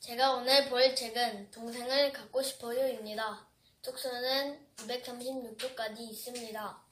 제가 오늘 볼 책은 동생을 갖고 싶어요입니다. 쪽수는 236쪽까지 있습니다.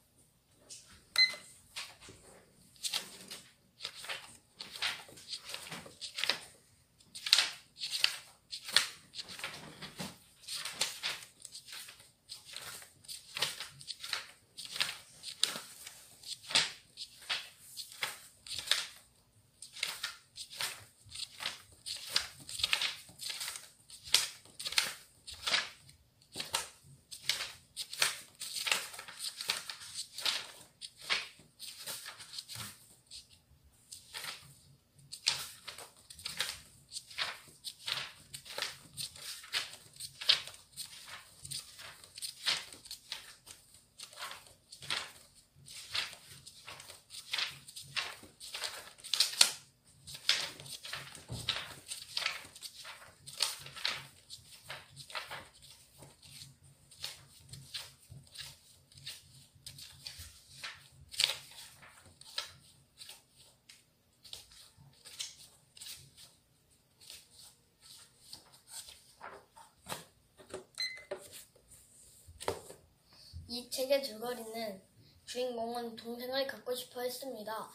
이 책의 줄거리는 주인공은 동생을 갖고 싶어 했습니다.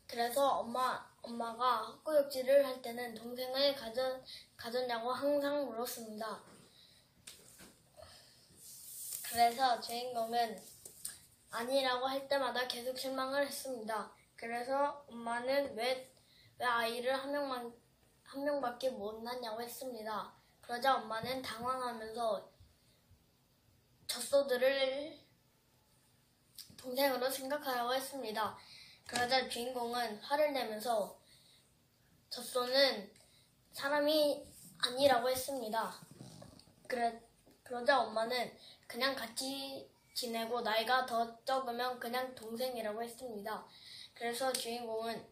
그래서 엄마가 헛구역질을 할 때는 동생을 가졌냐고 항상 물었습니다. 그래서 주인공은 아니라고 할 때마다 계속 실망을 했습니다. 그래서 엄마는 왜 아이를 한 명밖에 못 낳냐고 했습니다. 그러자 엄마는 당황하면서 젖소들을 동생으로 생각하라고 했습니다. 그러자 주인공은 화를 내면서 젖소는 사람이 아니라고 했습니다. 그러자 엄마는 그냥 같이 지내고 나이가 더 적으면 그냥 동생이라고 했습니다. 그래서 주인공은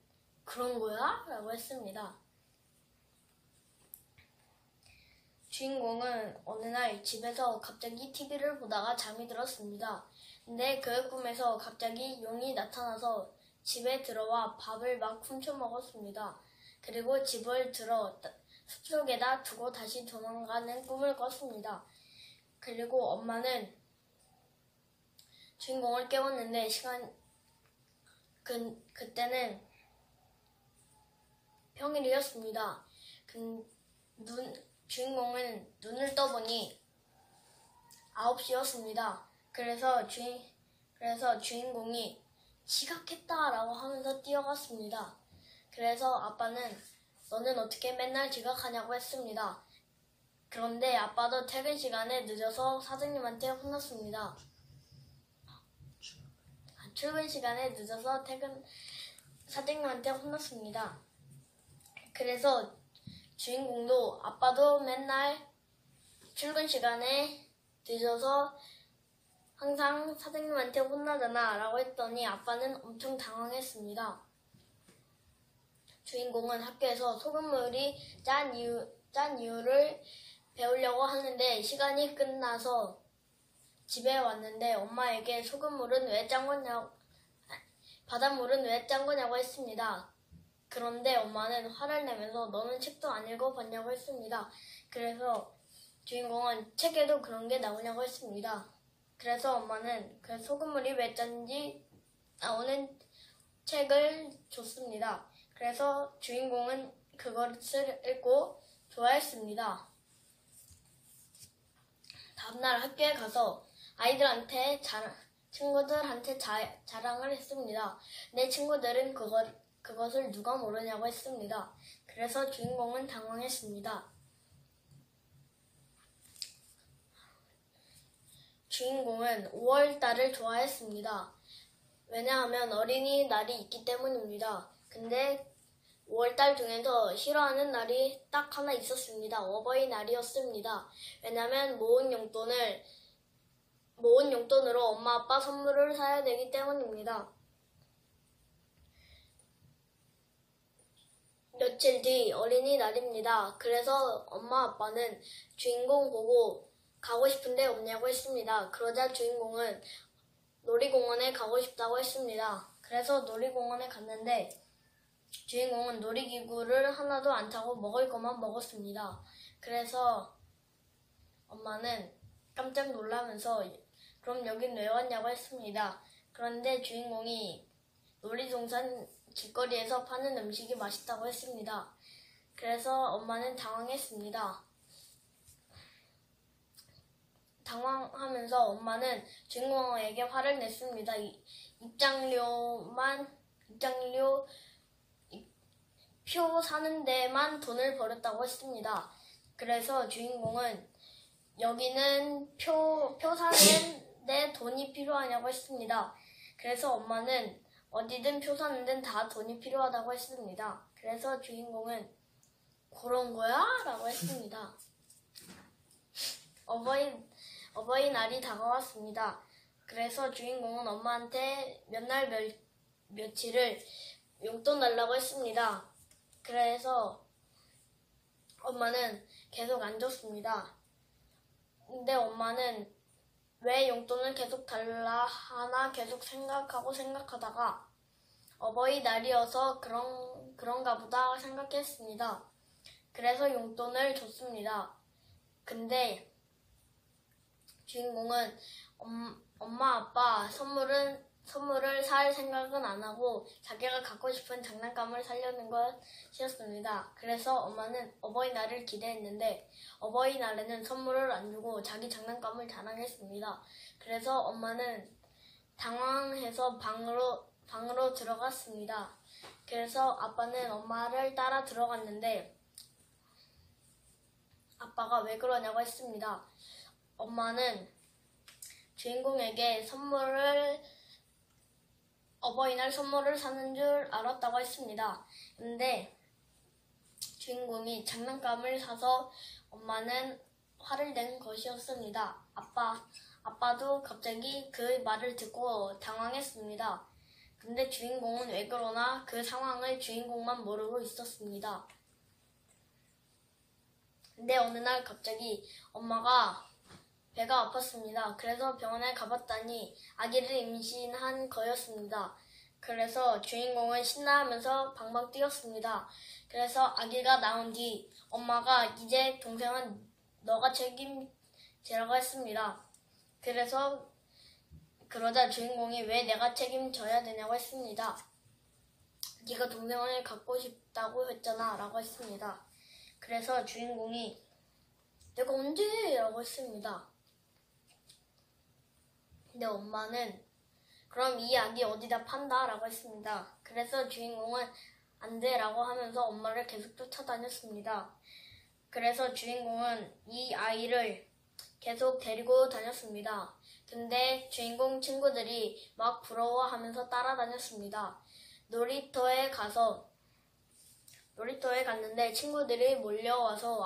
그런 거야? 라고 했습니다. 주인공은 어느 날 집에서 갑자기 TV를 보다가 잠이 들었습니다. 근데 그 꿈에서 갑자기 용이 나타나서 집에 들어와 밥을 막 훔쳐 먹었습니다. 그리고 집을 들어 숲속에다 두고 다시 도망가는 꿈을 꿨습니다. 그리고 엄마는 주인공을 깨웠는데 그때는 평일이었습니다. 주인공은 눈을 떠보니 9시였습니다. 그래서 주인공이 지각했다라고 하면서 뛰어갔습니다. 그래서 아빠는 너는 어떻게 맨날 지각하냐고 했습니다. 그런데 아빠도 퇴근 시간에 늦어서 사장님한테 혼났습니다. 출근 시간에 늦어서 사장님한테 혼났습니다. 그래서 주인공도 아빠도 맨날 출근 시간에 늦어서 항상 사장님한테 혼나잖아 라고 했더니 아빠는 엄청 당황했습니다. 주인공은 학교에서 소금물이 짠 이유를 배우려고 하는데 시간이 끝나서 집에 왔는데 엄마에게 바닷물은 왜 짠 거냐고 했습니다. 그런데 엄마는 화를 내면서 너는 책도 안 읽어봤냐고 했습니다. 그래서 주인공은 책에도 그런 게 나오냐고 했습니다. 그래서 엄마는 그 소금물이 왜 짠지 나오는 책을 줬습니다. 그래서 주인공은 그것을 읽고 좋아했습니다. 다음날 학교에 가서 친구들한테 자랑을 했습니다. 내 친구들은 그것을 누가 모르냐고 했습니다. 그래서 주인공은 당황했습니다. 주인공은 5월달을 좋아했습니다. 왜냐하면 어린이날이 있기 때문입니다. 근데 5월달 중에서 싫어하는 날이 딱 하나 있었습니다. 어버이날이었습니다. 왜냐하면 모은 용돈으로 엄마 아빠 선물을 사야 되기 때문입니다. 며칠 뒤 어린이날입니다. 그래서 엄마 아빠는 주인공 보고 가고 싶은데 없냐고 했습니다. 그러자 주인공은 놀이공원에 가고 싶다고 했습니다. 그래서 놀이공원에 갔는데 주인공은 놀이기구를 하나도 안 타고 먹을 것만 먹었습니다. 그래서 엄마는 깜짝 놀라면서 그럼 여긴 왜 왔냐고 했습니다. 그런데 주인공이 놀이동산 길거리에서 파는 음식이 맛있다고 했습니다. 그래서 엄마는 당황했습니다. 당황하면서 엄마는 주인공에게 화를 냈습니다. 입장료 표 사는 데만 돈을 벌었다고 했습니다. 그래서 주인공은 여기는 표 사는 데 돈이 필요하냐고 했습니다. 그래서 엄마는 어디든 표 사는 데는 다 돈이 필요하다고 했습니다. 그래서 주인공은 그런 거야? 라고 했습니다. 어버이날이 다가왔습니다. 그래서 주인공은 엄마한테 몇 날 며칠을 용돈 달라고 했습니다. 그래서 엄마는 계속 안 줬습니다. 근데 엄마는 왜 용돈을 계속 달라 하나 계속 생각하다가 어버이날이어서 그런가 보다 생각했습니다. 그래서 용돈을 줬습니다. 근데 주인공은 엄마 아빠 선물을 살 생각은 안 하고 자기가 갖고 싶은 장난감을 사려는 것이었습니다. 그래서 엄마는 어버이날을 기대했는데 어버이날에는 선물을 안 주고 자기 장난감을 자랑했습니다. 그래서 엄마는 당황해서 방으로 들어갔습니다. 그래서 아빠는 엄마를 따라 들어갔는데 아빠가 왜 그러냐고 했습니다. 엄마는 주인공에게 어버이날 선물을 사는 줄 알았다고 했습니다. 근데 주인공이 장난감을 사서 엄마는 화를 낸 것이었습니다. 아빠도 갑자기 그 말을 듣고 당황했습니다. 근데 주인공은 왜 그러나 그 상황을 주인공만 모르고 있었습니다. 근데 어느 날 갑자기 엄마가 배가 아팠습니다. 그래서 병원에 가봤더니 아기를 임신한 거였습니다. 그래서 주인공은 신나하면서 방방 뛰었습니다. 그래서 아기가 나온 뒤 엄마가 이제 동생은 너가 책임지라고 했습니다. 그러자 주인공이 왜 내가 책임져야 되냐고 했습니다. 네가 동생을 갖고 싶다고 했잖아 라고 했습니다. 그래서 주인공이 내가 언제? 라고 했습니다. 근데 엄마는 그럼 이 아기 어디다 판다? 라고 했습니다. 그래서 주인공은 안 돼 라고 하면서 엄마를 계속 쫓아다녔습니다. 그래서 주인공은 이 아이를 계속 데리고 다녔습니다. 근데 주인공 친구들이 막 부러워하면서 따라다녔습니다. 놀이터에 갔는데 친구들이 몰려와서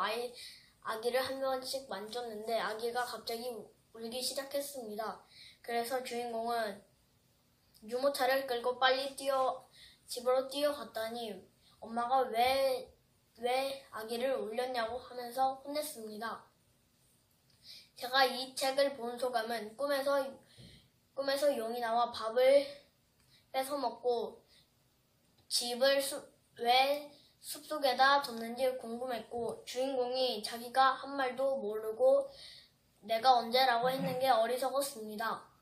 아기를 한 번씩 만졌는데 아기가 갑자기 울기 시작했습니다. 그래서 주인공은 유모차를 끌고 빨리 집으로 뛰어갔더니 엄마가 왜 아기를 울렸냐고 하면서 혼냈습니다. 제가 이 책을 본 소감은 꿈에서 용이 나와 밥을 뺏어 먹고 집을 왜 숲속에다 뒀는지 궁금했고 주인공이 자기가 한 말도 모르고 내가 언제라고 했는 게 어리석었습니다.